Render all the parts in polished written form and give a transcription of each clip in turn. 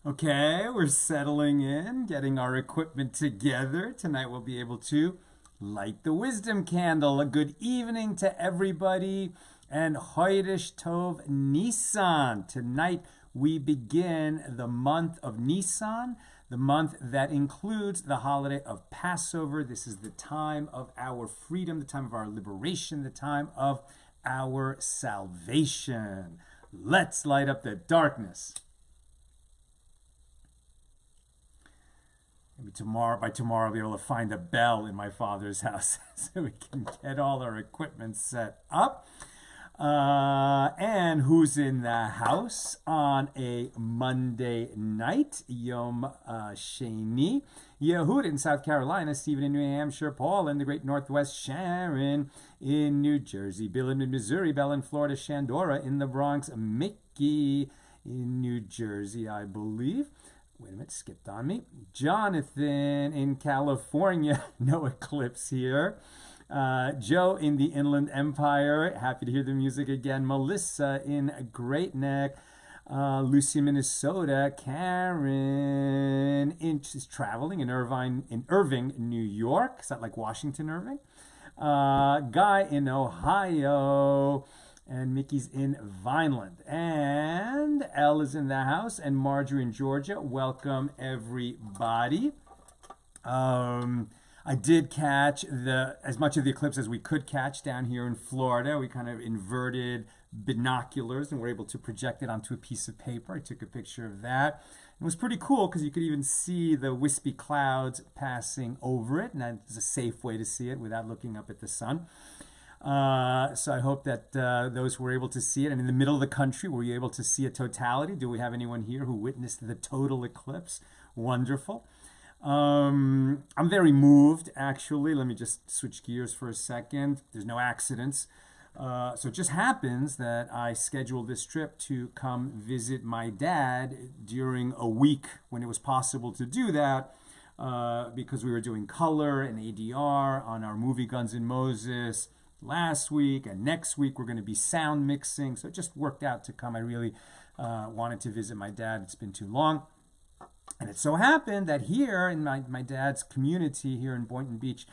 Okay, we're settling in, getting our equipment together. Tonight we'll be able to light the wisdom candle. A good evening to everybody and Chodesh Tov Nisan. Tonight we begin the month of Nisan, the month that includes the holiday of Passover. This is the time of our freedom, the time of our liberation, the time of our salvation. Let's light up the darkness. Maybe by tomorrow I'll be able to find a bell in my father's house so we can get all our equipment set up. And who's in the house on a Monday night? Yom Sheni. Yehud in South Carolina, Stephen in New Hampshire, Paul in the Great Northwest, Sharon in New Jersey, Bill in Missouri, Bell in Florida, Shandora in the Bronx, Mickey in New Jersey, I believe. Wait a minute, skipped on me. Jonathan in California, no eclipse here. Joe in the Inland Empire, happy to hear the music again. Melissa in Great Neck. Lucy in Minnesota. Karen is traveling in Irving, New York. Is that like Washington, Irving? Guy in Ohio. And Mickey's in Vineland. And Elle is in the house. And Marjorie in Georgia. Welcome, everybody. I did catch as much of the eclipse as we could catch down here in Florida. We kind of inverted binoculars and were able to project it onto a piece of paper. I took a picture of that. It was pretty cool because you could even see the wispy clouds passing over it. And that's a safe way to see it without looking up at the sun. So I hope that those who were able to see it, and in the middle of the country, were you able to see a totality? Do we have anyone here who witnessed the total eclipse? Wonderful. I'm very moved, actually. Let me just switch gears for a second. There's no accidents. So it just happens that I scheduled this trip to come visit my dad during a week when it was possible to do that, because we were doing color and ADR on our movie Guns N' Moses last week, and next week we're going to be sound mixing. So it just worked out to come. I really wanted to visit my dad. It's been too long. And it so happened that here in my dad's community here in Boynton Beach,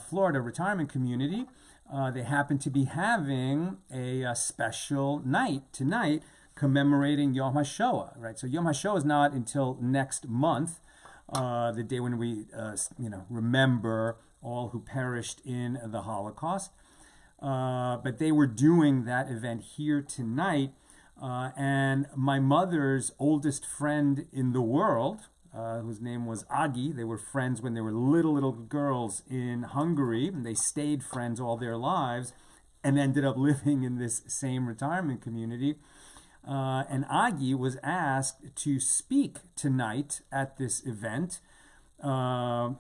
Florida, retirement community, they happen to be having a special night tonight commemorating Yom HaShoah, right? So Yom HaShoah is not until next month, the day when we remember all who perished in the Holocaust. But they were doing that event here tonight. And my mother's oldest friend in the world, whose name was Agi, they were friends when they were little girls in Hungary, and they stayed friends all their lives and ended up living in this same retirement community. And Agi was asked to speak tonight at this event,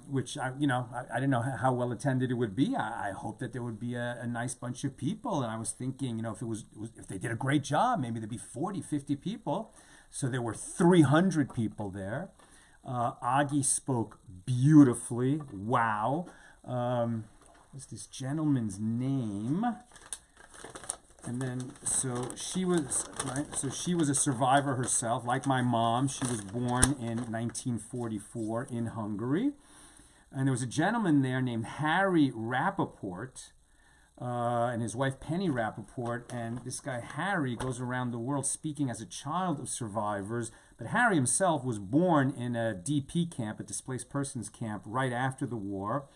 which I didn't know how well attended it would be. I hope that there would be a nice bunch of people. And I was thinking, if they did a great job, maybe there'd be 40, 50 people. So there were 300 people there. Agi spoke beautifully. Wow. What's this gentleman's name? And then, so she was a survivor herself, like my mom. She was born in 1944 in Hungary. And there was a gentleman there named Harry Rappaport, and his wife Penny Rappaport. And this guy Harry goes around the world speaking as a child of survivors. But Harry himself was born in a DP camp, a displaced persons camp, right after the war.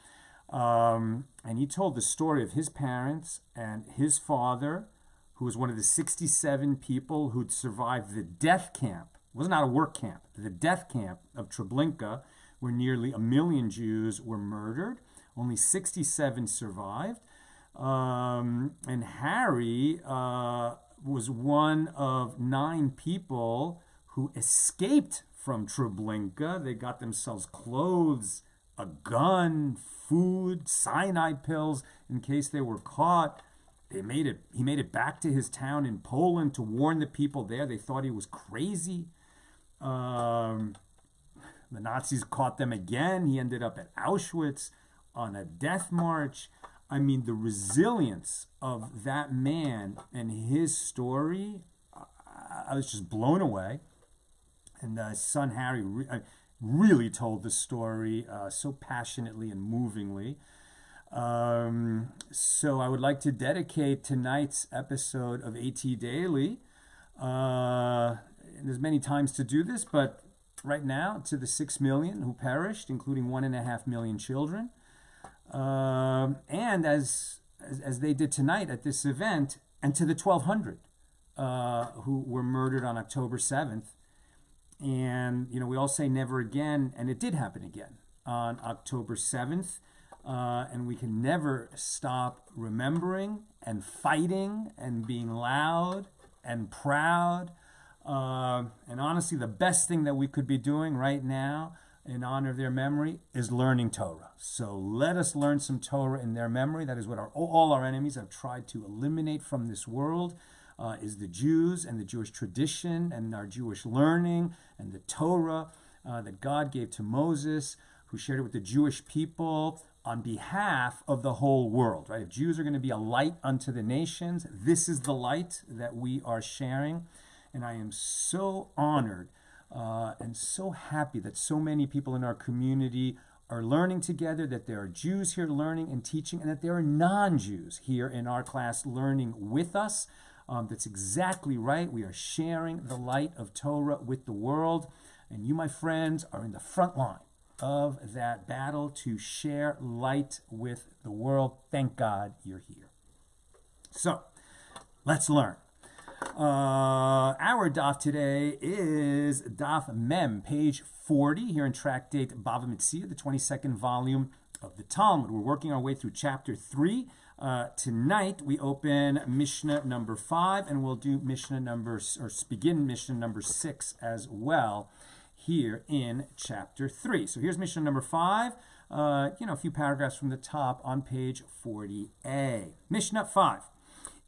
And he told the story of his parents and his father, who was one of the 67 people who'd survived the death camp. It was not a work camp, the death camp of Treblinka, where nearly 1 million Jews were murdered. Only 67 survived. And Harry was one of 9 people who escaped from Treblinka. They got themselves clothes, a gun, food, cyanide pills in case they were caught. He made it back to his town in Poland to warn the people there. They thought he was crazy. The Nazis caught them again. He ended up at Auschwitz on a death march. I mean, the resilience of that man and his story, I was just blown away. And his son Harry really told the story so passionately and movingly. So I would like to dedicate tonight's episode of AT Daily. And there's many times to do this, but right now to the 6 million who perished, including 1.5 million children. And as they did tonight at this event, and to the 1,200 who were murdered on October 7th. And, we all say never again, and it did happen again on October 7th. And we can never stop remembering and fighting and being loud and proud. And honestly, the best thing that we could be doing right now in honor of their memory is learning Torah. So let us learn some Torah in their memory. That is what all our enemies have tried to eliminate from this world. Is the Jews and the Jewish tradition and our Jewish learning and the Torah that God gave to Moses, who shared it with the Jewish people on behalf of the whole world, right? If Jews are going to be a light unto the nations, this is the light that we are sharing. And I am so honored and so happy that so many people in our community are learning together, that there are Jews here learning and teaching, and that there are non-Jews here in our class learning with us. That's exactly right. We are sharing the light of Torah with the world. And you, my friends, are in the front line of that battle to share light with the world. Thank God you're here. So, let's learn. Our daf today is daf mem, page 40, here in tractate Bava Metzia, the 22nd volume of the Talmud. We're working our way through chapter 3. Tonight we open Mishna number 5, and we'll do begin Mishna number 6 as well here in chapter 3. So here's Mishna number 5, a few paragraphs from the top on page 40a. Mishnah 5.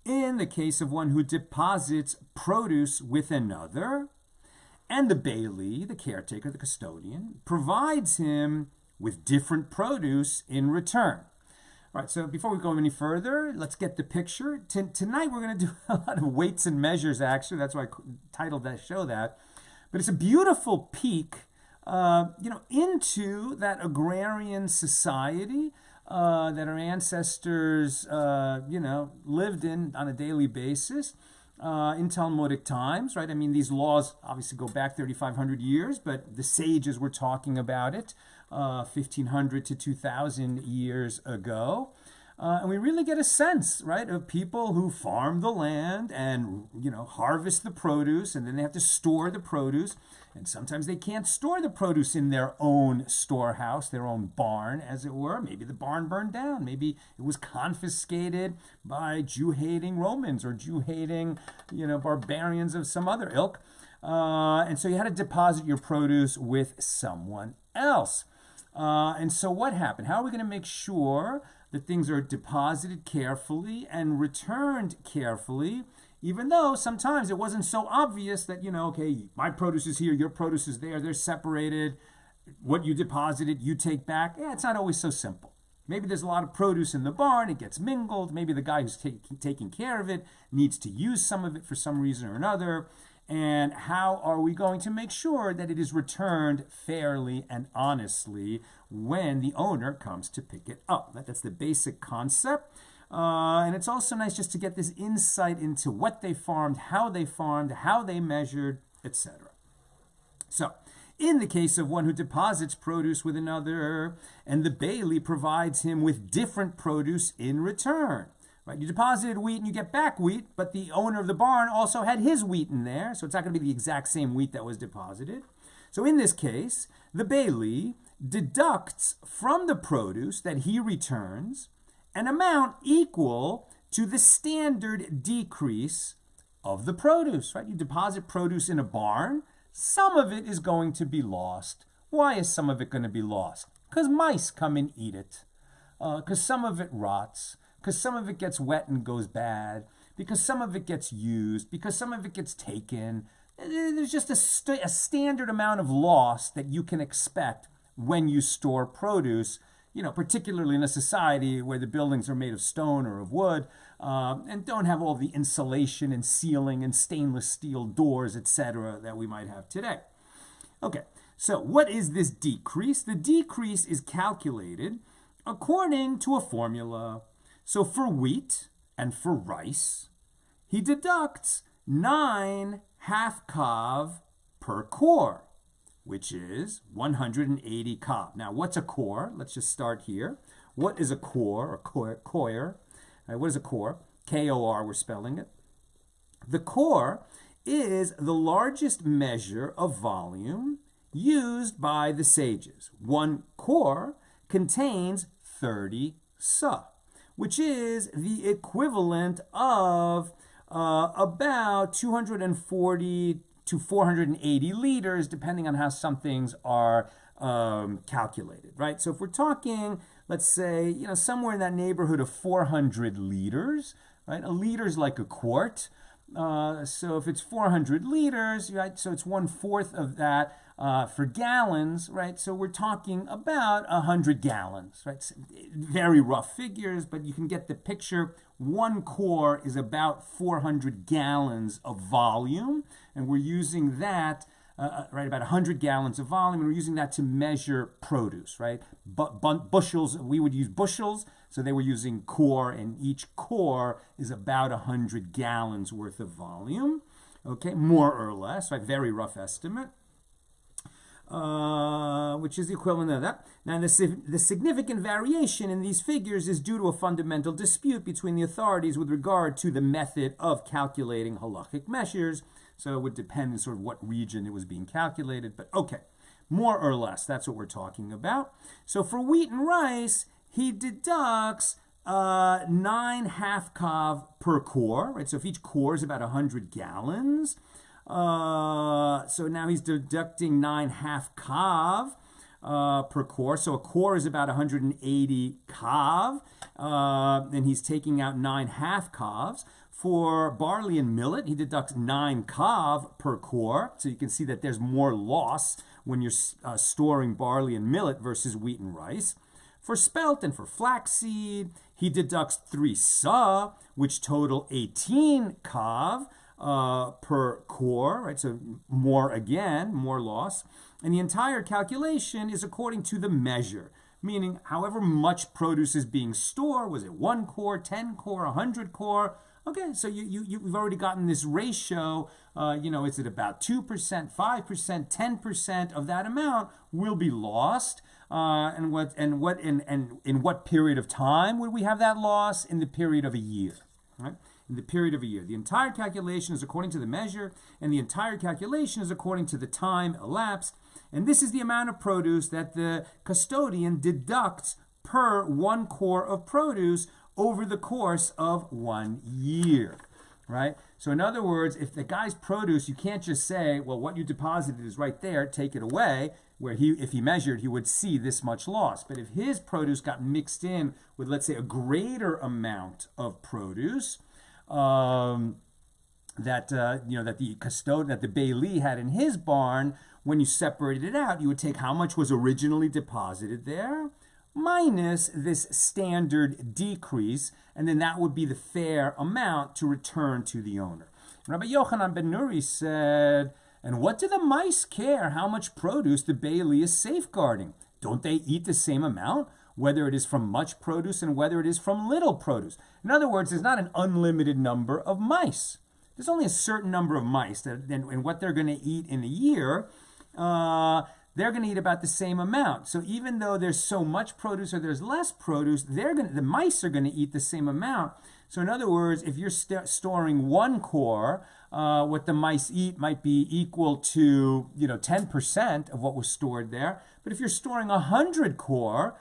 In the case of one who deposits produce with another, and the bailey, the caretaker, the custodian, provides him with different produce in return. All right, so before we go any further, let's get the picture. Tonight we're going to do a lot of weights and measures, actually. That's why I titled that show that. But it's a beautiful peek, into that agrarian society that our ancestors, lived in on a daily basis in Talmudic times, right? I mean, these laws obviously go back 3,500 years, but the sages were talking about it 1,500 to 2,000 years ago. And we really get a sense, right, of people who farm the land and, harvest the produce, and then they have to store the produce. And sometimes they can't store the produce in their own storehouse, their own barn, as it were. Maybe the barn burned down. Maybe it was confiscated by Jew-hating Romans or Jew-hating, barbarians of some other ilk. And so you had to deposit your produce with someone else. And so what happened? How are we going to make sure that things are deposited carefully and returned carefully, even though sometimes it wasn't so obvious that, okay, my produce is here, your produce is there, they're separated, what you deposited, you take back. Yeah, it's not always so simple. Maybe there's a lot of produce in the barn, it gets mingled, maybe the guy who's taking care of it needs to use some of it for some reason or another. And how are we going to make sure that it is returned fairly and honestly when the owner comes to pick it up? That's the basic concept. And it's also nice just to get this insight into what they farmed, how they measured, etc. So, in the case of one who deposits produce with another, and the bailey provides him with different produce in return. Right? You deposited wheat and you get back wheat, but the owner of the barn also had his wheat in there, so it's not going to be the exact same wheat that was deposited. So in this case, the bailey deducts from the produce that he returns an amount equal to the standard decrease of the produce. Right? You deposit produce in a barn, some of it is going to be lost. Why is some of it going to be lost? Because mice come and eat it. Because some of it rots. Because some of it gets wet and goes bad, because some of it gets used, because some of it gets taken. There's just a standard amount of loss that you can expect when you store produce, particularly in a society where the buildings are made of stone or of wood and don't have all the insulation and sealing and stainless steel doors, etc., that we might have today. Okay, so what is this decrease? The decrease is calculated according to a formula. So for wheat and for rice, he deducts 9 half kav per core, which is 180 kav. Now, what's a core? Let's just start here. What is a core, or coir? What is a core? K-O-R, we're spelling it. The core is the largest measure of volume used by the sages. One core contains 30 sa, which is the equivalent of about 240 to 480 liters, depending on how some things are calculated, right? So if we're talking, let's say, somewhere in that neighborhood of 400 liters, right? A liter is like a quart. So if it's 400 liters, right? So it's 1/4 of that for gallons, right? So we're talking about 100 gallons, right? Very rough figures, but you can get the picture. One core is about 400 gallons of volume, and we're using that, right, about 100 gallons of volume, and we're using that to measure produce, right? Bushels, we would use bushels, so they were using core, and each core is about 100 gallons worth of volume, okay, more or less, right? Very rough estimate. Which is the equivalent of that. Now, the significant variation in these figures is due to a fundamental dispute between the authorities with regard to the method of calculating halachic measures. So it would depend on sort of what region it was being calculated. But okay, more or less, that's what we're talking about. So for wheat and rice, he deducts 9 half kav per core, right? So if each core is about 100 gallons, so now he's deducting 9 half kav per core. So a core is about 180 kav, and he's taking out 9 half kavs. For barley and millet, he deducts 9 kav per core. So you can see that there's more loss when you're storing barley and millet versus wheat and rice. For spelt and for flaxseed, he deducts 3 sa, which total 18 kav per core, right? So more loss. And the entire calculation is according to the measure, meaning however much produce is being stored, was it 1 core, 10 core, 100 core? Okay, so you've already gotten this ratio, is it about 2%, 5%, 10% of that amount will be lost? In what period of time would we have that loss? In the period of a year, right? In the period of a year. The entire calculation is according to the measure, and the entire calculation is according to the time elapsed. And this is the amount of produce that the custodian deducts per 1 core of produce over the course of 1 year, right? So in other words, if the guy's produce, you can't just say, well, what you deposited is right there, take it away, where if he measured, he would see this much loss. But if his produce got mixed in with, let's say, a greater amount of produce, that the Bailey had in his barn, when you separated it out, you would take how much was originally deposited there minus this standard decrease, and then that would be the fair amount to return to the owner. Rabbi Yochanan ben Nuri said, and what do the mice care how much produce the Bailey is safeguarding? Don't they eat the same amount, whether it is from much produce and whether it is from little produce? In other words, there's not an unlimited number of mice. There's only a certain number of mice, and what they're going to eat in a year, they're going to eat about the same amount. So even though there's so much produce or there's less produce, the mice are going to eat the same amount. So in other words, if you're storing 1 core, what the mice eat might be equal to 10% of what was stored there. But if you're storing 100 core,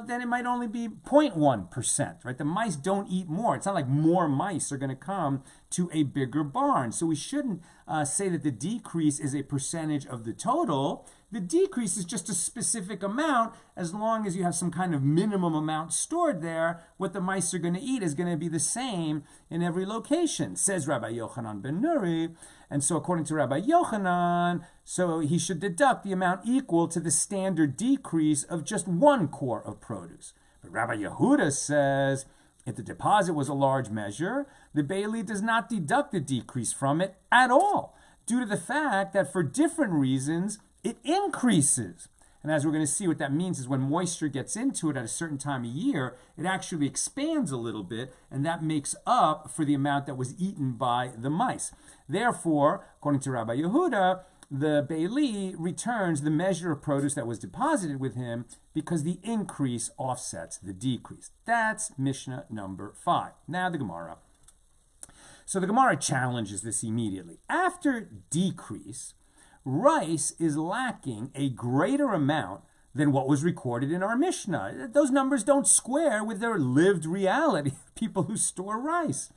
then it might only be 0.1%, right? The mice don't eat more. It's not like more mice are going to come to a bigger barn. So we shouldn't say that the decrease is a percentage of the total. The decrease is just a specific amount. As long as you have some kind of minimum amount stored there, what the mice are going to eat is going to be the same in every location, says Rabbi Yochanan ben Nuri. And so according to Rabbi Yochanan, so he should deduct the amount equal to the standard decrease of just 1 core of produce. But Rabbi Yehuda says, if the deposit was a large measure, the Bailey does not deduct the decrease from it at all, due to the fact that for different reasons, it increases. And as we're going to see, what that means is when moisture gets into it at a certain time of year, it actually expands a little bit, and that makes up for the amount that was eaten by the mice. Therefore, according to Rabbi Yehuda, the Beili returns the measure of produce that was deposited with him because the increase offsets the decrease. That's Mishnah number 5. Now the Gemara. So the Gemara challenges this immediately. After decrease, rice is lacking a greater amount than what was recorded in our Mishnah. Those numbers don't square with their lived reality, people who store rice.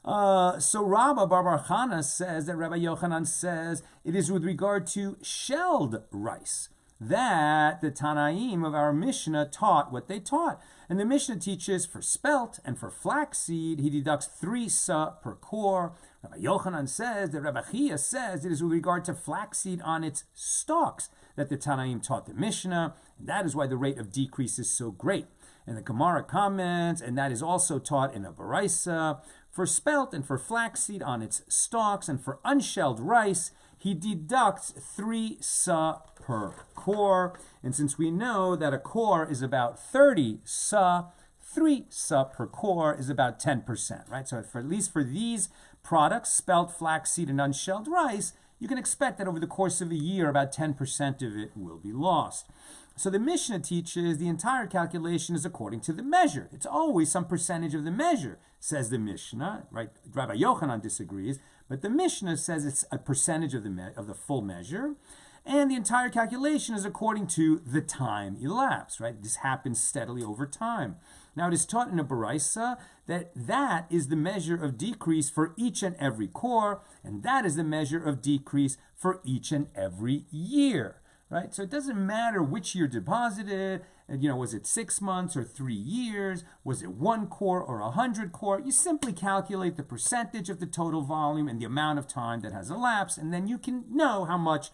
So Rabba Bar Chana says that Rabbi Yochanan says it is with regard to shelled rice that the Tanaim of our Mishnah taught what they taught. And the Mishnah teaches for spelt and for flaxseed, he deducts 3 sa per core. Rabbi Yochanan says that Rabbi Chia says it is with regard to flaxseed on its stalks that the Tanaim taught the Mishnah, and that is why the rate of decrease is so great. And the Gemara comments, and that is also taught in a Baraisa, for spelt and for flaxseed on its stalks, and for unshelled rice, he deducts 3 sa per core. And since we know that a core is about 30 sa, 3 sa per core is about 10%, right? So at least for these products, spelt, flaxseed, and unshelled rice, you can expect that over the course of a year, about 10% of it will be lost. So the Mishnah teaches the entire calculation is according to the measure. It's always some percentage of the measure, says the Mishnah, right? Rabbi Yochanan disagrees, but the Mishnah says it's a percentage of the full measure, and the entire calculation is according to the time elapsed, right? This happens steadily over time. Now it is taught in a Baraisa that is the measure of decrease for each and every core, and that is the measure of decrease for each and every year. Right? So it doesn't matter which year deposited, was it 6 months or 3 years? Was it 1 core or 100 core? You simply calculate the percentage of the total volume and the amount of time that has elapsed, and then you can know how much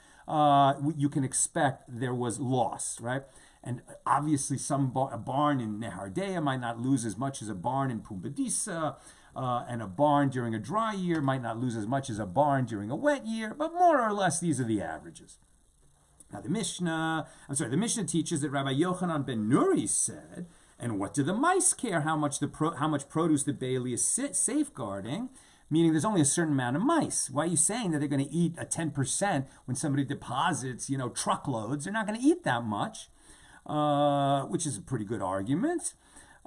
you can expect there was loss, right? And obviously a barn in Nehardea might not lose as much as a barn in Pumbedisa, and a barn during a dry year might not lose as much as a barn during a wet year, but more or less these are the averages. Now the Mishnah teaches that Rabbi Yochanan ben Nuri said, and what do the mice care how much produce the Bailey is safeguarding? Meaning there's only a certain amount of mice. Why are you saying that they're going to eat a 10% when somebody deposits, truckloads? They're not going to eat that much, which is a pretty good argument.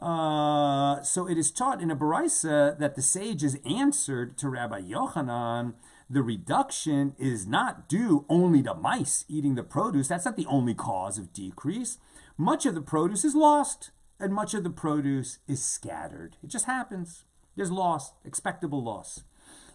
So it is taught in a Baraisa that the sages answered to Rabbi Yochanan, the reduction is not due only to mice eating the produce. That's not the only cause of decrease. Much of the produce is lost, and much of the produce is scattered. It just happens. There's loss, expectable loss.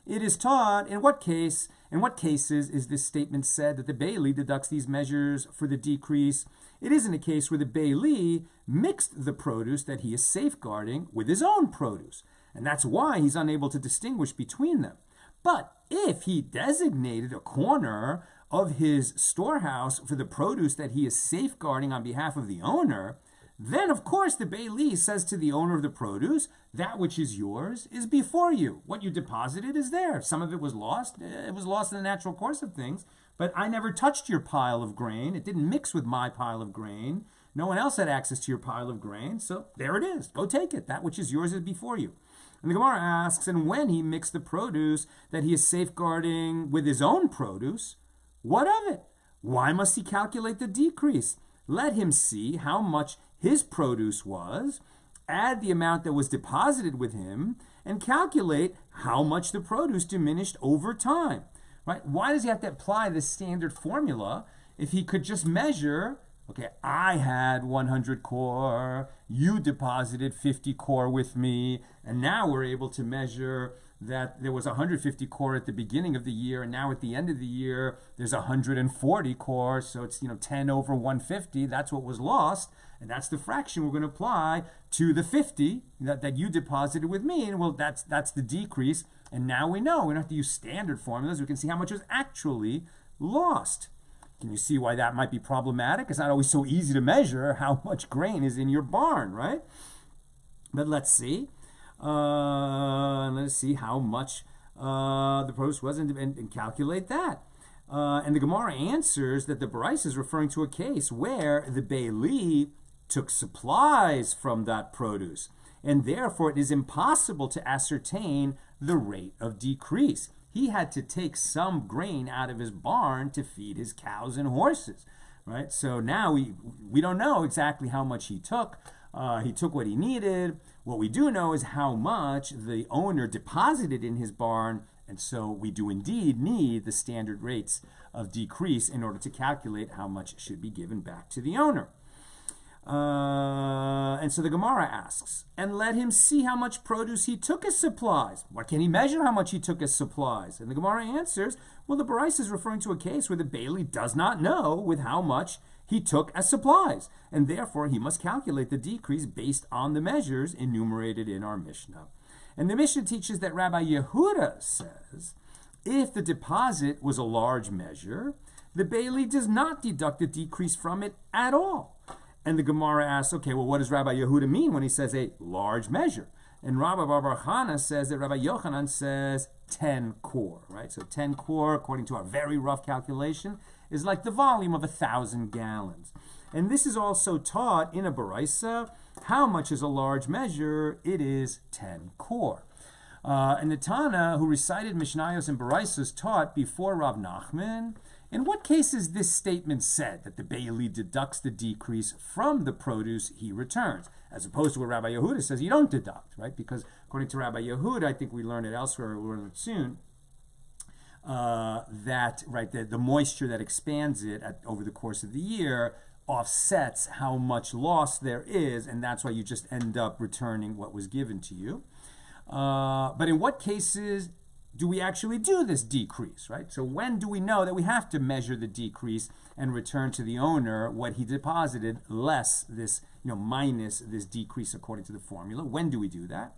It is taught in what cases is this statement said that the Bailey deducts these measures for the decrease? It is in a case where the Bailey mixed the produce that he is safeguarding with his own produce, and that's why he's unable to distinguish between them. But if he designated a corner of his storehouse for the produce that he is safeguarding on behalf of the owner, then of course the Bailey says to the owner of the produce, that which is yours is before you. What you deposited is there. Some of it was lost. It was lost in the natural course of things, but I never touched your pile of grain. It didn't mix with my pile of grain. No one else had access to your pile of grain, so there it is. Go take it. That which is yours is before you. And the Gemara asks, and when he mixed the produce that he is safeguarding with his own produce, what of it? Why must he calculate the decrease? Let him see how much his produce was, add the amount that was deposited with him, and calculate how much the produce diminished over time. Right? Why does he have to apply this standard formula if he could just measure, okay, I had 100 core, you deposited 50 core with me, and now we're able to measure that there was 150 core at the beginning of the year, and now at the end of the year, there's 140 core, so it's 10 over 150, that's what was lost, and that's the fraction we're going to apply to the 50 that you deposited with me, and well, that's the decrease, and now we know, we don't have to use standard formulas, we can see how much was actually lost. Can you see why that might be problematic? It's not always so easy to measure how much grain is in your barn, right? But let's see. Let's see how much the produce was and calculate that. And the Gemara answers that the Baraisa is referring to a case where the Bailey took supplies from that produce, and therefore it is impossible to ascertain the rate of decrease. He had to take some grain out of his barn to feed his cows and horses, right? So now we don't know exactly how much he took. He took what he needed. What we do know is how much the owner deposited in his barn, and so we do indeed need the standard rates of decrease in order to calculate how much should be given back to the owner. And so the Gemara asks, and let him see how much produce he took as supplies. What can he measure how much he took as supplies? And the Gemara answers, well, the Baraisa is referring to a case where the Bailey does not know with how much he took as supplies, and therefore he must calculate the decrease based on the measures enumerated in our Mishnah. And the Mishnah teaches that Rabbi Yehuda says, if the deposit was a large measure, the Bailey does not deduct the decrease from it at all. And the Gemara asks, okay, well, what does Rabbi Yehuda mean when he says a large measure? And Rabbi Bar Chana says that Rabbi Yochanan says 10 kor, right? So 10 kor, according to our very rough calculation, is like the volume of 1,000 gallons. And this is also taught in a Baraisa. How much is a large measure? It is 10 kor. And the Tana, who recited Mishnayos and Baraisas, taught before Rav Nachman, in what case is this statement said, that the Bailey deducts the decrease from the produce he returns, as opposed to what Rabbi Yehuda says you don't deduct, right? Because according to Rabbi Yehuda, I think we learn it elsewhere, we'll learn it soon, that the moisture that expands it over the course of the year offsets how much loss there is, and that's why you just end up returning what was given to you. But in what cases do we actually do this decrease, right? So when do we know that we have to measure the decrease and return to the owner what he deposited less this, minus this decrease according to the formula? When do we do that?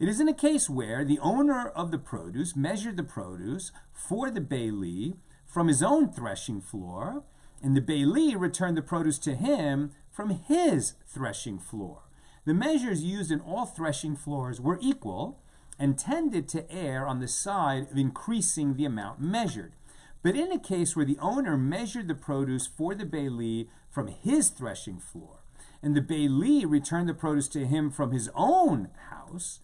It is in a case where the owner of the produce measured the produce for the Bailey from his own threshing floor, and the Bailey returned the produce to him from his threshing floor. The measures used in all threshing floors were equal and tended to err on the side of increasing the amount measured. But in a case where the owner measured the produce for the Bailey from his threshing floor, and the Bailey returned the produce to him from his own house,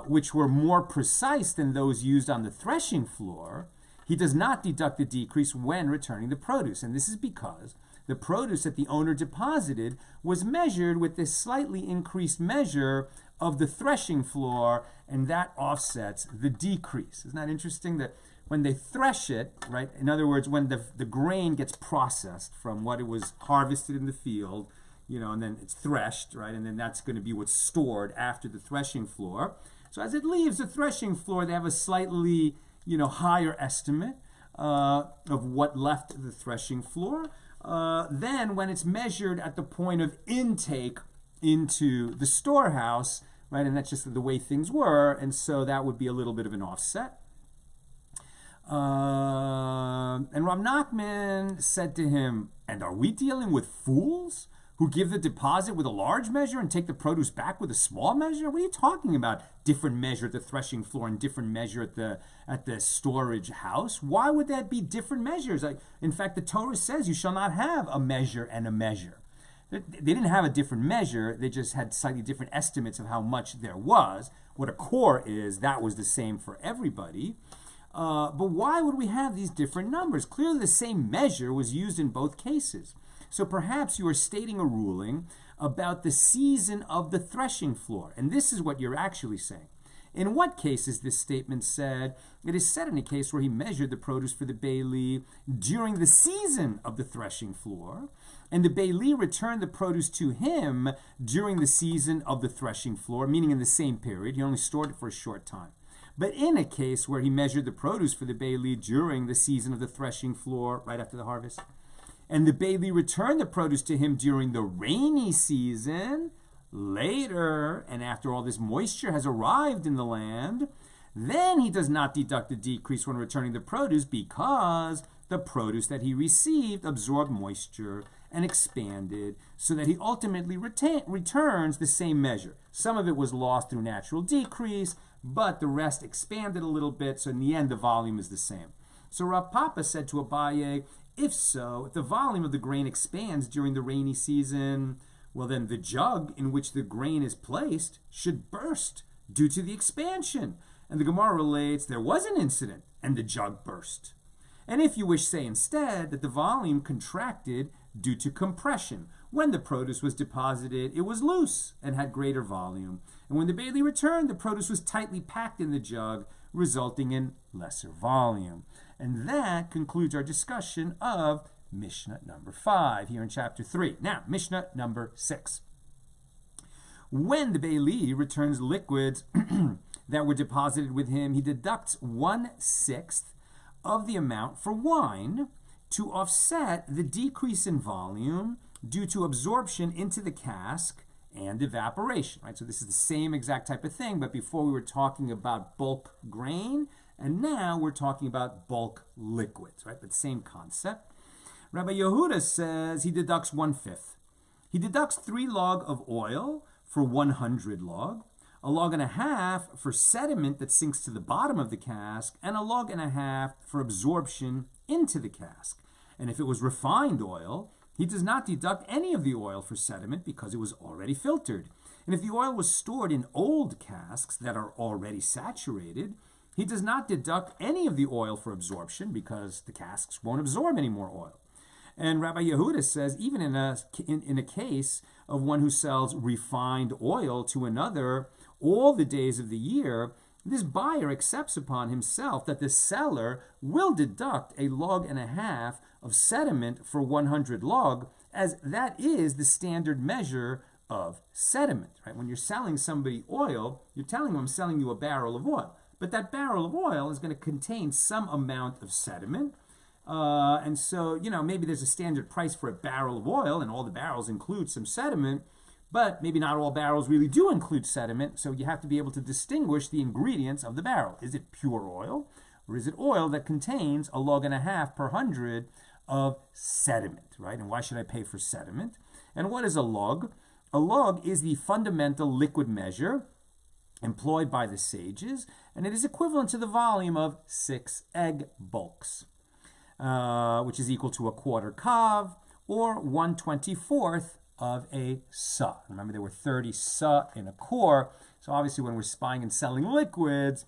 which were more precise than those used on the threshing floor, he does not deduct the decrease when returning the produce. And this is because the produce that the owner deposited was measured with this slightly increased measure of the threshing floor, and that offsets the decrease. Isn't that interesting that when they thresh it, right, in other words, when the grain gets processed from what it was harvested in the field, and then it's threshed, right, and then that's going to be what's stored after the threshing floor. So as it leaves the threshing floor, they have a slightly, higher estimate of what left the threshing floor. Then when it's measured at the point of intake into the storehouse, right, and that's just the way things were, and so that would be a little bit of an offset. And Rav Nachman said to him, and are we dealing with fools who give the deposit with a large measure and take the produce back with a small measure? What are you talking about? Different measure at the threshing floor and different measure at the storage house? Why would that be different measures? In fact, the Torah says you shall not have a measure and a measure. They didn't have a different measure. They just had slightly different estimates of how much there was. What a core is, that was the same for everybody. But why would we have these different numbers? Clearly the same measure was used in both cases. So perhaps you are stating a ruling about the season of the threshing floor. And this is what you're actually saying. In what case is this statement said? It is said in a case where he measured the produce for the Bailey during the season of the threshing floor, and the Bailey returned the produce to him during the season of the threshing floor, meaning in the same period. He only stored it for a short time. But in a case where he measured the produce for the Bailey during the season of the threshing floor, right after the harvest, and the Bailey returned the produce to him during the rainy season, later, and after all this moisture has arrived in the land, then he does not deduct the decrease when returning the produce, because the produce that he received absorbed moisture and expanded, so that he ultimately returns the same measure. Some of it was lost through natural decrease, but the rest expanded a little bit, so in the end the volume is the same. So Rav Papa said to Abaye, if so, if the volume of the grain expands during the rainy season, well then the jug in which the grain is placed should burst due to the expansion. And the Gemara relates, there was an incident, and the jug burst. And if you wish, say instead that the volume contracted due to compression. When the produce was deposited, it was loose and had greater volume. And when the bailey returned, the produce was tightly packed in the jug, resulting in lesser volume. And that concludes our discussion of Mishnah number 5 here in chapter 3. Now, Mishnah number 6. When the bailey returns liquids that were deposited with him, he deducts 1/6 of the amount for wine to offset the decrease in volume due to absorption into the cask and evaporation. Right? So this is the same exact type of thing, but before we were talking about bulk grain, and now we're talking about bulk liquids, right? But same concept. Rabbi Yehuda says he deducts 1/5. He deducts 3 log of oil for 100 log, a log and a half for sediment that sinks to the bottom of the cask, and a log and a half for absorption into the cask. And if it was refined oil, he does not deduct any of the oil for sediment because it was already filtered. And if the oil was stored in old casks that are already saturated, he does not deduct any of the oil for absorption because the casks won't absorb any more oil. And Rabbi Yehuda says even in a case of one who sells refined oil to another all the days of the year, this buyer accepts upon himself that the seller will deduct a log and a half of sediment for 100 log, as that is the standard measure of sediment. Right? When you're selling somebody oil, you're telling them, I'm selling you a barrel of oil. But that barrel of oil is going to contain some amount of sediment. And so, maybe there's a standard price for a barrel of oil, and all the barrels include some sediment, but maybe not all barrels really do include sediment, so you have to be able to distinguish the ingredients of the barrel. Is it pure oil, or is it oil that contains a log and a half per 100 of sediment, right? And why should I pay for sediment? And what is a log? A log is the fundamental liquid measure employed by the sages, and it is equivalent to the volume of 6 egg bulks, which is equal to a quarter kav, or 1/24th of a sa. Remember, there were 30 sa in a core, so obviously when we're buying and selling liquids,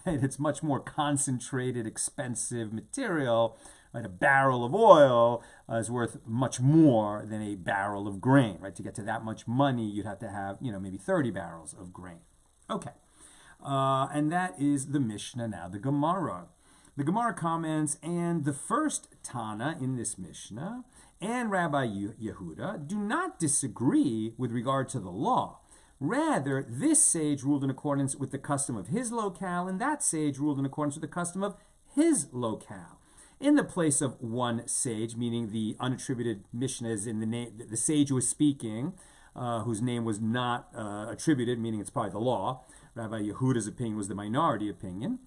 it's much more concentrated, expensive material. Right? A barrel of oil is worth much more than a barrel of grain. Right? To get to that much money, you'd have to have, maybe 30 barrels of grain. Okay, and that is the Mishnah. Now the Gemara. The Gemara comments, and the first Tana in this Mishnah and Rabbi Yehuda do not disagree with regard to the law. Rather, this sage ruled in accordance with the custom of his locale, and that sage ruled in accordance with the custom of his locale. In the place of one sage, meaning the unattributed Mishnah is in the name, the sage who was speaking, whose name was not attributed, meaning it's probably the law. Rabbi Yehuda's opinion was the minority opinion.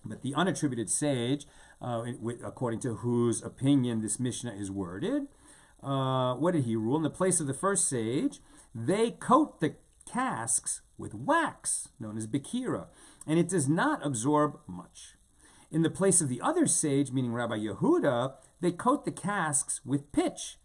But the unattributed sage, according to whose opinion this Mishnah is worded, what did he rule? In the place of the first sage, they coat the casks with wax, known as bikira, and it does not absorb much. In the place of the other sage, meaning Rabbi Yehuda, they coat the casks with pitch,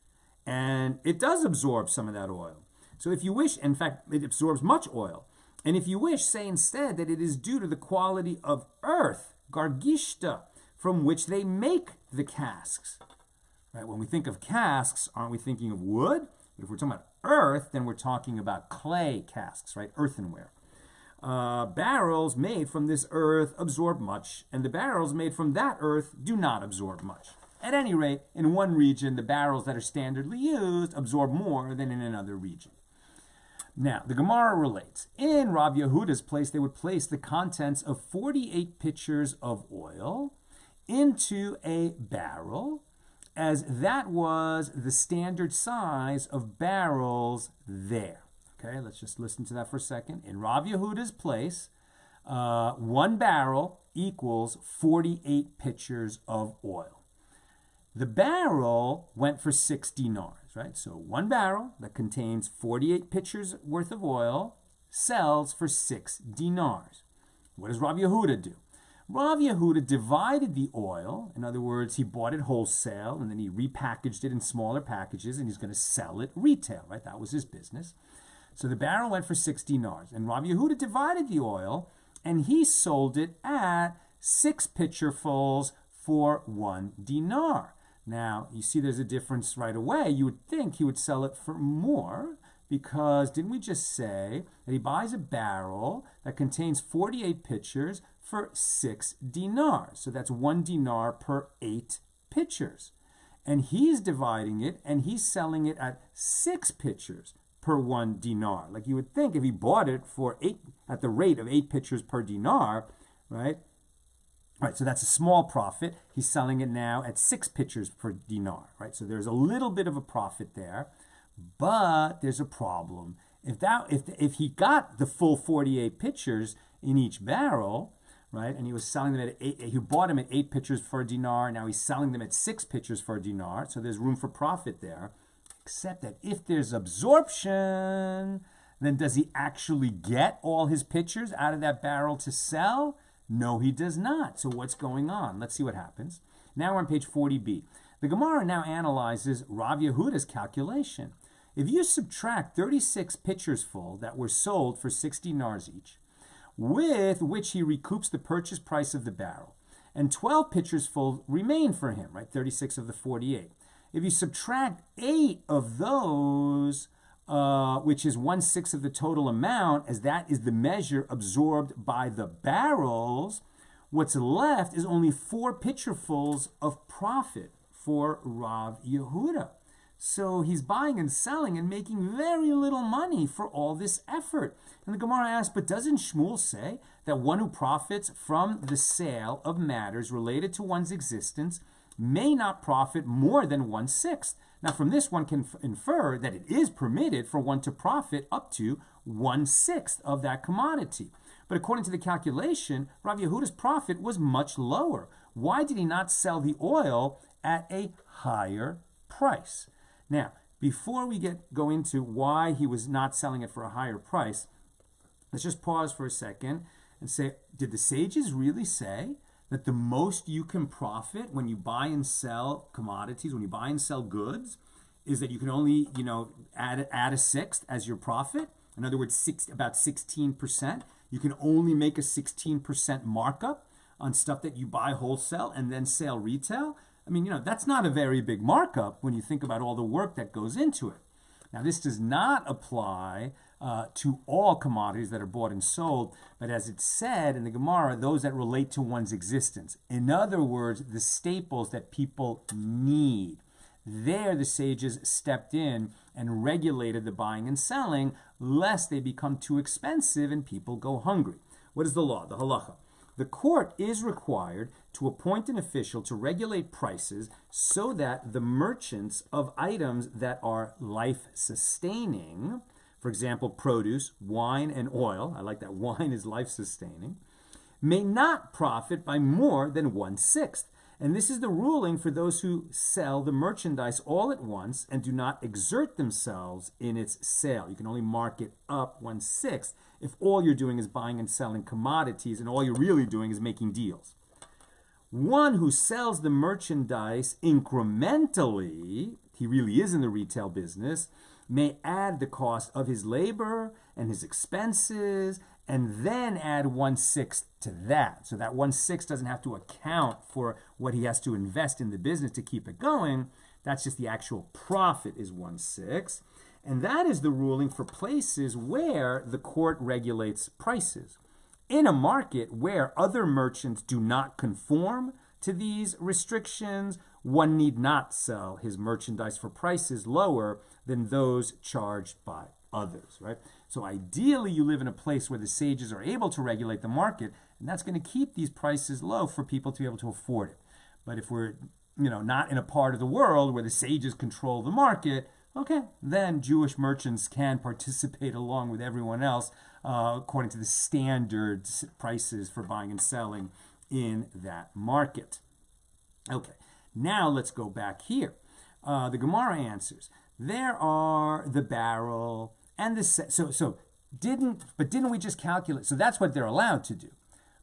and it does absorb some of that oil. So if you wish, in fact, it absorbs much oil. And if you wish, say instead that it is due to the quality of earth, gargishta, from which they make the casks. Right? When we think of casks, aren't we thinking of wood? But if we're talking about earth, then we're talking about clay casks, right? Earthenware. Barrels made from this earth absorb much, and the barrels made from that earth do not absorb much. At any rate, in one region, the barrels that are standardly used absorb more than in another region. Now, the Gemara relates, in Rav Yehuda's place, they would place the contents of 48 pitchers of oil into a barrel, as that was the standard size of barrels there. Okay, let's just listen to that for a second. In Rav Yehuda's place, 1 barrel equals 48 pitchers of oil. The barrel went for 6 dinars, right? So 1 barrel that contains 48 pitchers worth of oil sells for 6 dinars. What does Rav Yehuda do? Rav Yehuda divided the oil. In other words, he bought it wholesale and then he repackaged it in smaller packages and he's going to sell it retail, right? That was his business. So the barrel went for 6 dinars. And Rav Yehuda divided the oil and he sold it at 6 pitcherfuls for 1 dinar. Now, you see there's a difference right away. You would think he would sell it for more because didn't we just say that he buys a barrel that contains 48 pitchers for 6 dinars? So that's 1 dinar per 8 pitchers. And he's dividing it and he's selling it at 6 pitchers per 1 dinar. Like you would think if he bought it for 8 at the rate of 8 pitchers per dinar, right? All right, so that's a small profit. He's selling it now at 6 pitchers per dinar, right? So there's a little bit of a profit there, but there's a problem. If he got the full 48 pitchers in each barrel, right, and he was selling them at he bought them at 8 pitchers for a dinar. Now he's selling them at 6 pitchers for a dinar. So there's room for profit there. Except that if there's absorption, then does he actually get all his pitchers out of that barrel to sell? No, he does not. So what's going on? Let's see what happens. Now we're on page 40b. The Gemara now analyzes Rav Yehuda's calculation. If you subtract 36 pitchers full that were sold for 6 dinars each, with which he recoups the purchase price of the barrel, and 12 pitchers full remain for him, right? 36 of the 48. If you subtract 8 of those, which is 1/6 of the total amount, as that is the measure absorbed by the barrels, what's left is only 4 pitcherfuls of profit for Rav Yehuda. So he's buying and selling and making very little money for all this effort. And the Gemara asks, but doesn't Shmuel say that one who profits from the sale of matters related to one's existence may not profit more than 1/6? Now, from this, one can infer that it is permitted for one to profit up to 1/6 of that commodity. But according to the calculation, Rav Yehuda's profit was much lower. Why did he not sell the oil at a higher price? Now, before we go into why he was not selling it for a higher price, let's just pause for a second and say, did the sages really say that the most you can profit when you buy and sell commodities, when you buy and sell goods, is that you can only, add a sixth as your profit? In other words, about 16%. You can only make a 16% markup on stuff that you buy wholesale and then sell retail. I mean, that's not a very big markup when you think about all the work that goes into it. Now, this does not apply to all commodities that are bought and sold, but as it's said in the Gemara, those that relate to one's existence. In other words, the staples that people need. There, the sages stepped in and regulated the buying and selling, lest they become too expensive and people go hungry. What is the law, the halacha? The court is required to appoint an official to regulate prices so that the merchants of items that are life-sustaining, for example, produce, wine, and oil, I like that wine is life-sustaining, may not profit by more than 1/6. And this is the ruling for those who sell the merchandise all at once and do not exert themselves in its sale. You can only mark it up 1/6 if all you're doing is buying and selling commodities and all you're really doing is making deals. One who sells the merchandise incrementally, he really is in the retail business, may add the cost of his labor and his expenses and then add 1/6 to that. So that 1/6 doesn't have to account for what he has to invest in the business to keep it going. That's just the actual profit is 1/6. And that is the ruling for places where the court regulates prices. In a market where other merchants do not conform to these restrictions, one need not sell his merchandise for prices lower than those charged by others, right? So ideally, you live in a place where the sages are able to regulate the market, and that's going to keep these prices low for people to be able to afford it. But if we're, not in a part of the world where the sages control the market, okay, then Jewish merchants can participate along with everyone else according to the standard prices for buying and selling in that market. Okay, now let's go back here. The Gemara answers. There are the barrel and the didn't we just calculate? So that's what they're allowed to do.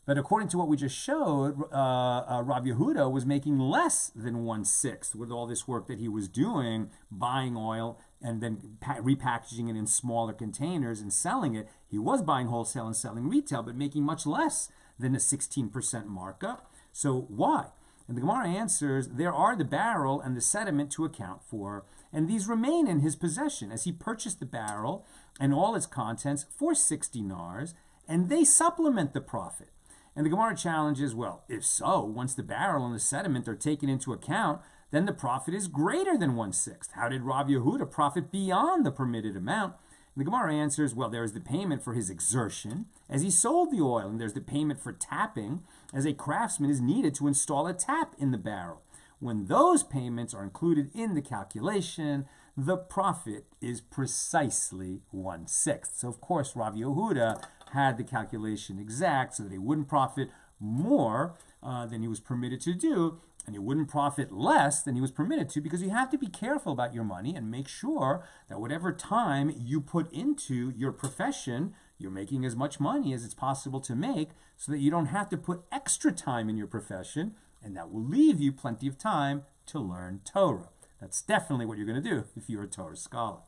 But according to what we just showed, Rav Yehuda was making less than 1/6 with all this work that he was doing, buying oil and then repackaging it in smaller containers and selling it. He was buying wholesale and selling retail, but making much less than a 16% markup. So why? And the Gemara answers, there are the barrel and the sediment to account for, and these remain in his possession as he purchased the barrel and all its contents for 60 dinars, and they supplement the profit. And the Gemara challenges, well, if so, once the barrel and the sediment are taken into account, then the profit is greater than 1/6. How did Rav Yehuda profit beyond the permitted amount? And the Gemara answers, well, there is the payment for his exertion as he sold the oil, and there's the payment for tapping as a craftsman is needed to install a tap in the barrel. When those payments are included in the calculation, the profit is precisely 1/6. So, of course, Rav Yehuda had the calculation exact so that he wouldn't profit more than he was permitted to do, and he wouldn't profit less than he was permitted to, because you have to be careful about your money and make sure that whatever time you put into your profession, you're making as much money as it's possible to make, so that you don't have to put extra time in your profession, and that will leave you plenty of time to learn Torah. That's definitely what you're going to do if you're a Torah scholar.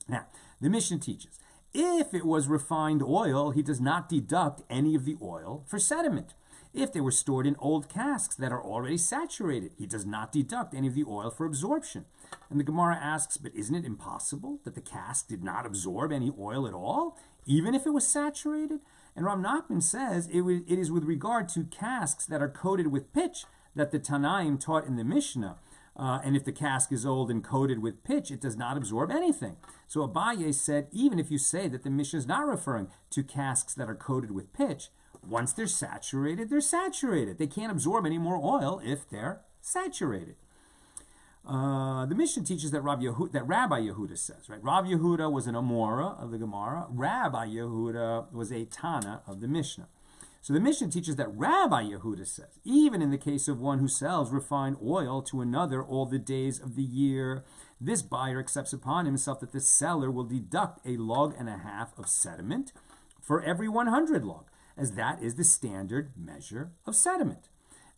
Now, the Mishnah teaches, if it was refined oil, he does not deduct any of the oil for sediment. If they were stored in old casks that are already saturated, he does not deduct any of the oil for absorption. And the Gemara asks, but isn't it impossible that the cask did not absorb any oil at all, even if it was saturated? And Rav Nachman says it is with regard to casks that are coated with pitch that the Tanaim taught in the Mishnah. And if the cask is old and coated with pitch, it does not absorb anything. So Abaye said, even if you say that the Mishnah is not referring to casks that are coated with pitch, once they're saturated, they're saturated. They can't absorb any more oil if they're saturated. The Mishnah teaches that Rabbi Yehuda says, right? Rabbi Yehuda was an Amora of the Gemara. Rabbi Yehuda was a Tana of the Mishnah. So the Mishnah teaches that Rabbi Yehuda says, even in the case of one who sells refined oil to another all the days of the year, this buyer accepts upon himself that the seller will deduct a log and a half of sediment for every 100 log, as that is the standard measure of sediment.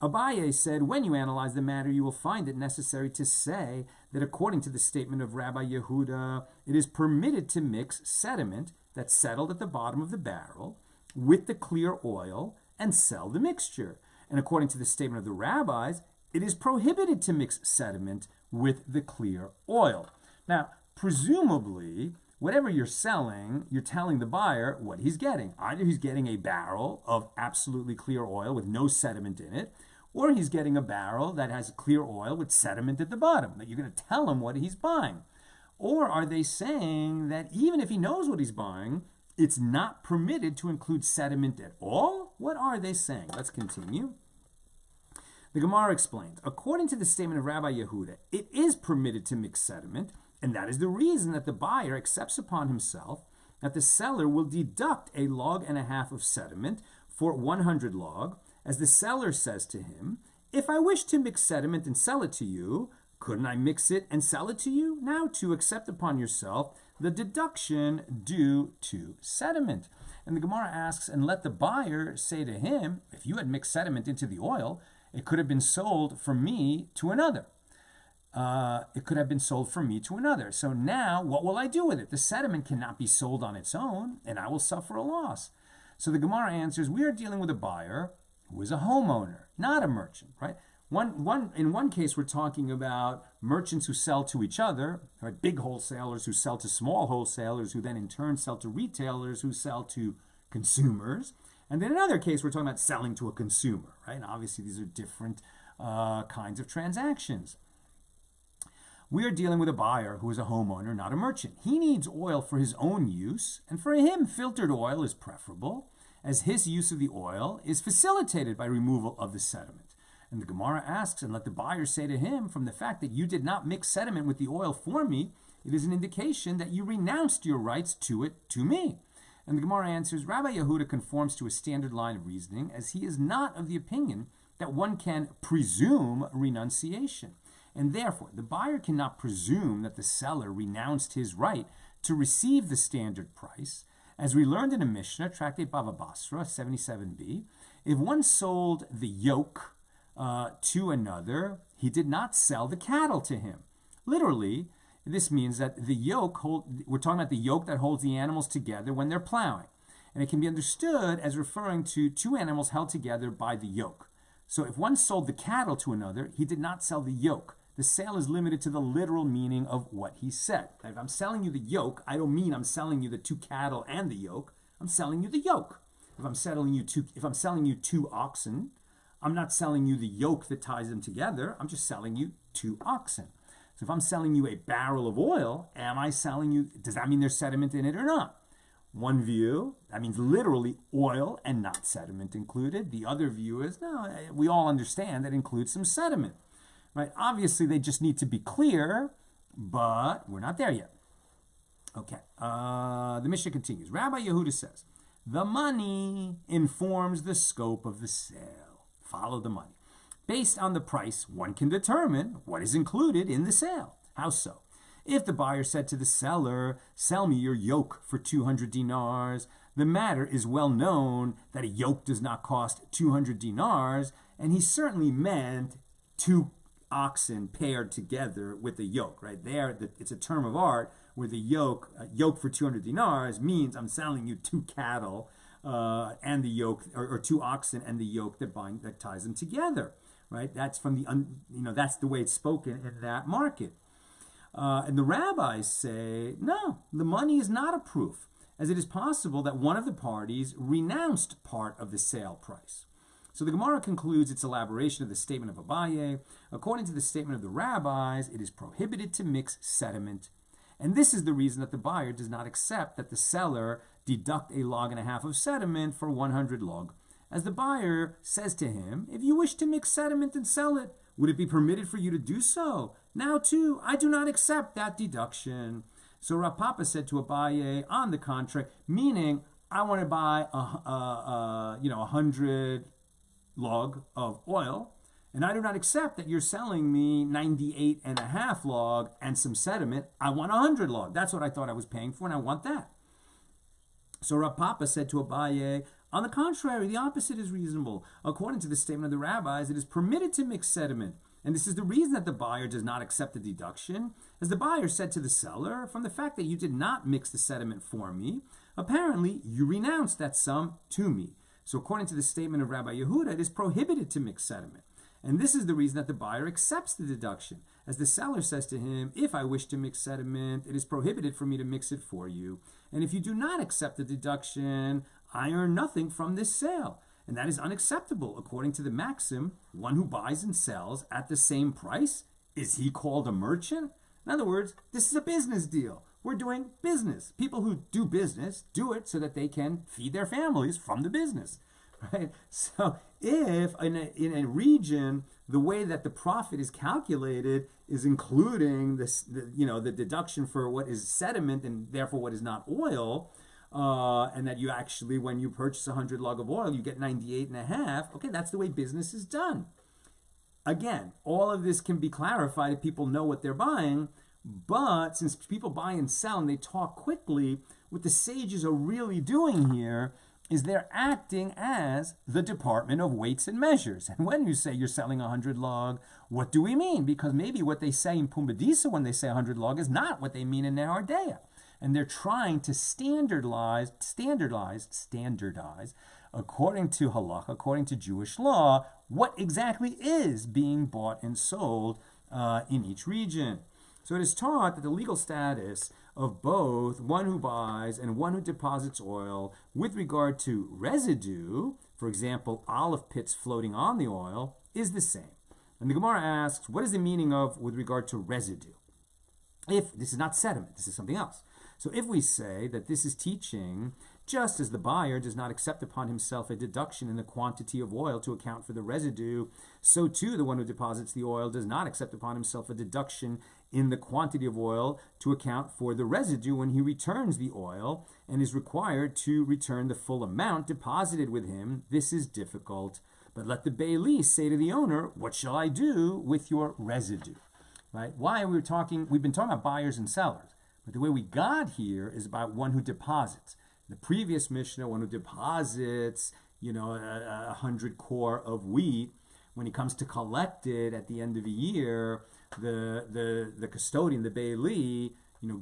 Abaye said, when you analyze the matter, you will find it necessary to say that according to the statement of Rabbi Yehuda, it is permitted to mix sediment that's settled at the bottom of the barrel with the clear oil and sell the mixture. And according to the statement of the rabbis, it is prohibited to mix sediment with the clear oil. Now, presumably, whatever you're selling, you're telling the buyer what he's getting. Either he's getting a barrel of absolutely clear oil with no sediment in it, or he's getting a barrel that has clear oil with sediment at the bottom. That you're going to tell him what he's buying. Or are they saying that even if he knows what he's buying, it's not permitted to include sediment at all? What are they saying? Let's continue. The Gemara explains, according to the statement of Rabbi Yehuda, it is permitted to mix sediment, and that is the reason that the buyer accepts upon himself that the seller will deduct a log and a half of sediment for 100 log, as the seller says to him, if I wish to mix sediment and sell it to you, couldn't I mix it and sell it to you? Now to accept upon yourself the deduction due to sediment. And the Gemara asks, and let the buyer say to him, if you had mixed sediment into the oil, it could have been sold from me to another. It could have been sold from me to another. So now, what will I do with it? The sediment cannot be sold on its own, and I will suffer a loss. So the Gemara answers, we are dealing with a buyer who is a homeowner, not a merchant, right? In one case, we're talking about merchants who sell to each other, right? Big wholesalers who sell to small wholesalers, who then in turn sell to retailers who sell to consumers. And then in another case, we're talking about selling to a consumer, right? And obviously, these are different kinds of transactions. We are dealing with a buyer who is a homeowner, not a merchant. He needs oil for his own use, and for him, filtered oil is preferable, as his use of the oil is facilitated by removal of the sediment. And the Gemara asks, and let the buyer say to him, from the fact that you did not mix sediment with the oil for me, it is an indication that you renounced your rights to it to me. And the Gemara answers, Rabbi Yehuda conforms to a standard line of reasoning, as he is not of the opinion that one can presume renunciation. And therefore, the buyer cannot presume that the seller renounced his right to receive the standard price, As we learned in a Mishna, tractate Bava Basra, 77b, if one sold the yoke to another, he did not sell the cattle to him. Literally, this means that the yoke, we're talking about the yoke that holds the animals together when they're plowing. And it can be understood as referring to two animals held together by the yoke. So if one sold the cattle to another, he did not sell the yoke. The sale is limited to the literal meaning of what he said. Now, if I'm selling you the yoke, I don't mean I'm selling you the two cattle and the yoke. I'm selling you the yoke. If I'm selling you two oxen, I'm not selling you the yoke that ties them together. I'm just selling you two oxen. So if I'm selling you a barrel of oil, am I selling you, does that mean there's sediment in it or not? One view, that means literally oil and not sediment included. The other view is, no, we all understand that includes some sediment. Right? Obviously, they just need to be clear, but we're not there yet. Okay, the Mishnah continues. Rabbi Yehuda says, the money informs the scope of the sale. Follow the money. Based on the price, one can determine what is included in the sale. How so? If the buyer said to the seller, sell me your yoke for 200 dinars, the matter is well known that a yoke does not cost 200 dinars, and he certainly meant two oxen paired together with the yoke, right? There, it's a term of art where the yoke for 200 dinars means I'm selling you two cattle and the yoke, or two oxen and the yoke that ties them together, right? That's from that's the way it's spoken in that market. And the rabbis say, no, the money is not a proof, as it is possible that one of the parties renounced part of the sale price. So the Gemara concludes its elaboration of the statement of Abaye. According to the statement of the rabbis, it is prohibited to mix sediment. And this is the reason that the buyer does not accept that the seller deduct a log and a half of sediment for 100 log. As the buyer says to him, if you wish to mix sediment and sell it, would it be permitted for you to do so? Now too, I do not accept that deduction. So Rav Papa said to Abaye, on the contrary, meaning I want to buy 100 log of oil, and I do not accept that you're selling me 98 and a half log and some sediment. I want 100 log. That's what I thought I was paying for, and I want that. So Rav Papa said to Abaye, on the contrary, the opposite is reasonable. According to the statement of the rabbis, it is permitted to mix sediment. And this is the reason that the buyer does not accept the deduction. As the buyer said to the seller, from the fact that you did not mix the sediment for me, apparently you renounced that sum to me. So according to the statement of Rabbi Yehuda, it is prohibited to mix sediment. And this is the reason that the buyer accepts the deduction. As the seller says to him, if I wish to mix sediment, it is prohibited for me to mix it for you. And if you do not accept the deduction, I earn nothing from this sale. And that is unacceptable. According to the maxim, one who buys and sells at the same price, is he called a merchant? In other words, this is a business deal. We're doing business. People who do business do it so that they can feed their families from the business, right? So if in a region, the way that the profit is calculated is including the deduction for what is sediment and therefore what is not oil, and that you actually, when you purchase 100 log of oil, you get 98 and a half. Okay, that's the way business is done. Again, all of this can be clarified if people know what they're buying, but since people buy and sell and they talk quickly, what the sages are really doing here is they're acting as the department of weights and measures. And when you say you're selling 100 log, what do we mean? Because maybe what they say in Pumbedisa when they say 100 log is not what they mean in Nehardea. And they're trying to standardize, according to halacha, according to Jewish law, what exactly is being bought and sold in each region. So it is taught that the legal status of both one who buys and one who deposits oil with regard to residue, for example, olive pits floating on the oil, is the same. And the Gemara asks, what is the meaning of with regard to residue? If this is not sediment, this is something else. So if we say that this is teaching, just as the buyer does not accept upon himself a deduction in the quantity of oil to account for the residue, so too the one who deposits the oil does not accept upon himself a deduction in the quantity of oil to account for the residue when he returns the oil and is required to return the full amount deposited with him. This is difficult. But let the bailee say to the owner, what shall I do with your residue? Right? Why we've been talking about buyers and sellers. But the way we got here is about one who deposits. The previous Mishnah, one who deposits, 100 core of wheat, when he comes to collect it at the end of the year, the custodian, the Bailey,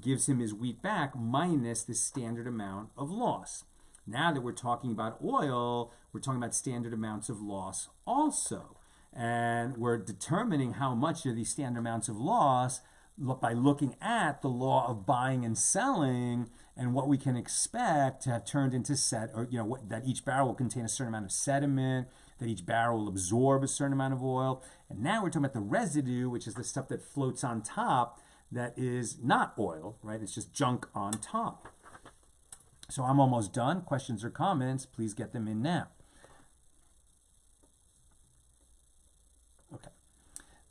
gives him his wheat back minus the standard amount of loss. Now that we're talking about oil, we're talking about standard amounts of loss also. And we're determining how much are these standard amounts of loss by looking at the law of buying and selling and what we can expect to have turned into that each barrel will contain a certain amount of sediment, that each barrel will absorb a certain amount of oil. And now we're talking about the residue, which is the stuff that floats on top that is not oil, right? It's just junk on top. So I'm almost done. Questions or comments, please get them in now. Okay.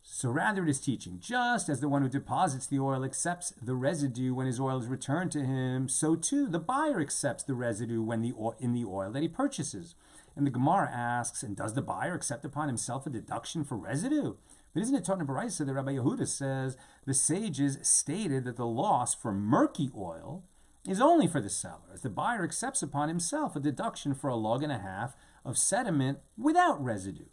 So rather it is teaching, just as the one who deposits the oil accepts the residue when his oil is returned to him, so too the buyer accepts the residue when in the oil that he purchases. And the Gemara asks, and does the buyer accept upon himself a deduction for residue? But isn't it taught in Baraisa that Rabbi Yehuda says the sages stated that the loss for murky oil is only for the seller, as the buyer accepts upon himself a deduction for a log and a half of sediment without residue.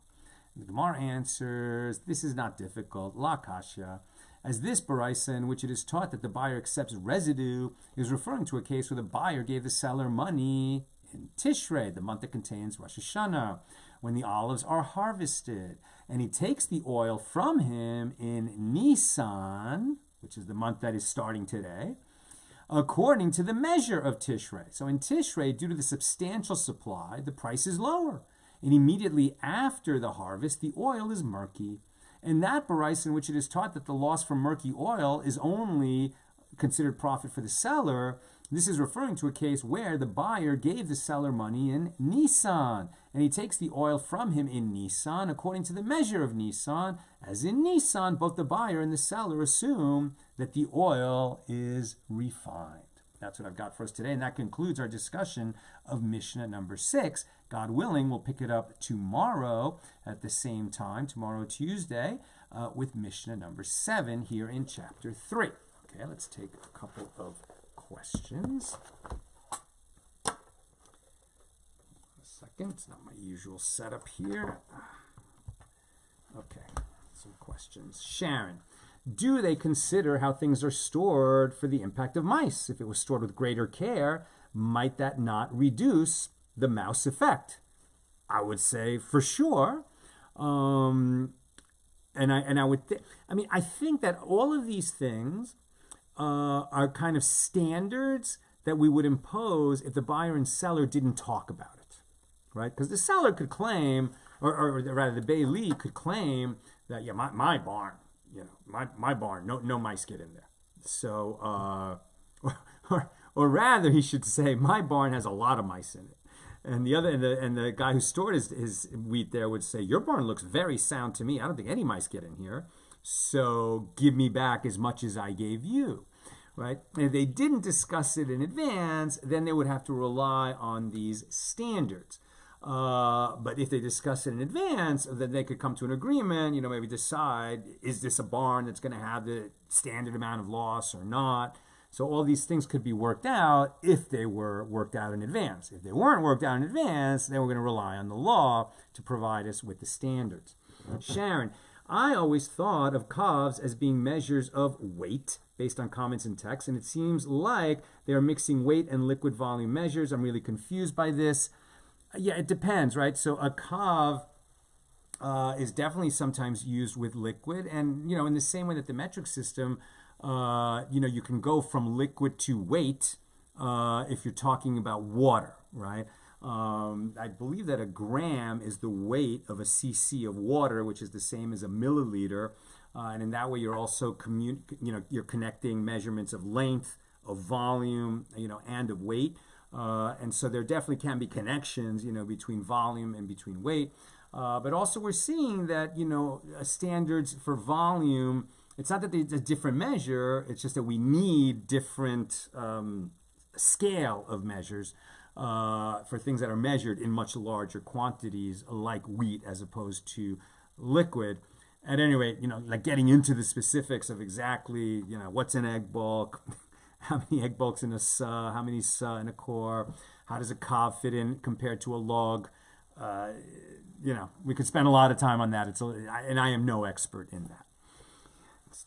The Gemara answers, this is not difficult, la kasha, as this Baraisa in which it is taught that the buyer accepts residue is referring to a case where the buyer gave the seller money in Tishrei, the month that contains Rosh Hashanah, when the olives are harvested, and he takes the oil from him in Nisan, which is the month that is starting today, according to the measure of Tishrei. So in Tishrei, due to the substantial supply, the price is lower. And immediately after the harvest, the oil is murky. And that Baraisa in which it is taught that the loss from murky oil is only considered profit for the seller, this is referring to a case where the buyer gave the seller money in Nisan, and he takes the oil from him in Nisan according to the measure of Nisan, as in Nisan both the buyer and the seller assume that the oil is refined. That's what I've got for us today, and that concludes our discussion of Mishnah number 6. God willing, we'll pick it up tomorrow at the same time, tomorrow Tuesday, with Mishnah number 7 here in chapter 3. Okay, let's take a couple of questions. A second, it's not my usual setup here. Okay, some questions. Sharon, do they consider how things are stored for the impact of mice? If it was stored with greater care, might that not reduce the mouse effect? I would say for sure. And I would I think that all of these things are kind of standards that we would impose if the buyer and seller didn't talk about it, right? Because the seller could claim, or rather the Bailey could claim that, yeah, my barn, my barn, no mice get in there. So, or rather he should say, my barn has a lot of mice in it. And the guy who stored his wheat there would say, your barn looks very sound to me. I don't think any mice get in here. So give me back as much as I gave you, right? And if they didn't discuss it in advance, then they would have to rely on these standards. But if they discuss it in advance, then they could come to an agreement, maybe decide, is this a barn that's going to have the standard amount of loss or not? So all these things could be worked out if they were worked out in advance. If they weren't worked out in advance, then we're going to rely on the law to provide us with the standards. Sharon, I always thought of calves as being measures of weight based on comments in text, and it seems like they are mixing weight and liquid volume measures. I'm really confused by this. Yeah, it depends, right? So a calf is definitely sometimes used with liquid, and in the same way that the metric system, you can go from liquid to weight if you're talking about water, right? I believe that a gram is the weight of a cc of water, which is the same as a milliliter, and in that way you're also you're connecting measurements of length, of volume, and of weight, and so there definitely can be connections, between volume and between weight, but also we're seeing that standards for volume. It's not that it's a different measure, it's just that we need different scale of measures for things that are measured in much larger quantities, like wheat as opposed to liquid. At any rate, like getting into the specifics of exactly, what's an egg bulk how many egg bulks in a sa, how many sa in a core, how does a cob fit in compared to a log. We could spend a lot of time on that. And I am no expert in that.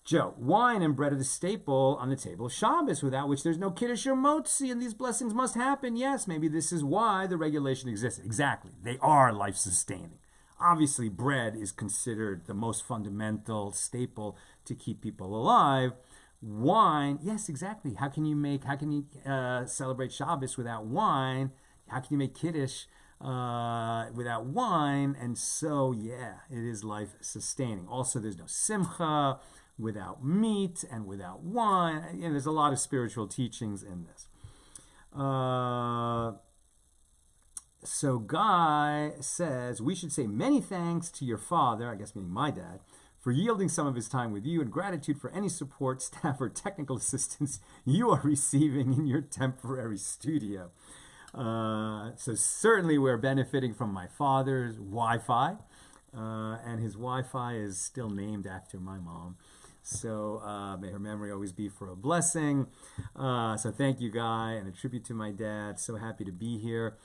Joe, wine and bread are the staple on the table of Shabbos, without which there's no kiddush or motzi, and these blessings must happen. Yes, maybe this is why the regulation exists. Exactly. They are life-sustaining. Obviously, bread is considered the most fundamental staple to keep people alive. Wine, yes, exactly. How can you celebrate Shabbos without wine? How can you make kiddush without wine? And so, yeah, it is life-sustaining. Also, there's no simcha without meat and without wine. There's a lot of spiritual teachings in this. So Guy says, we should say many thanks to your father, I guess meaning my dad, for yielding some of his time with you, and gratitude for any support, staff, or technical assistance you are receiving in your temporary studio. So certainly we're benefiting from my father's Wi-Fi, and his Wi-Fi is still named after my mom. So may her memory always be for a blessing. So thank you, Guy, and a tribute to my dad. So happy to be here.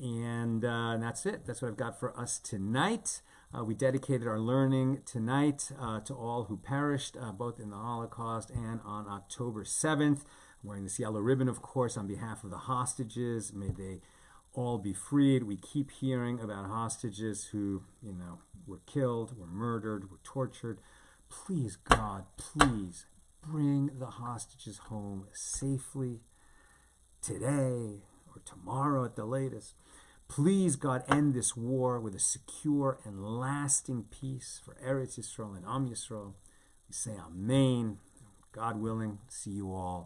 And that's it. That's what I've got for us tonight. We dedicated our learning tonight to all who perished, both in the Holocaust and on October 7th. I'm wearing this yellow ribbon, of course, on behalf of the hostages. May they all be freed. We keep hearing about hostages who, were killed, were murdered, were tortured. Please, God, please bring the hostages home safely today or tomorrow at the latest. Please, God, end this war with a secure and lasting peace for Eretz Yisrael and Am Yisrael. We say Amen. God willing, see you all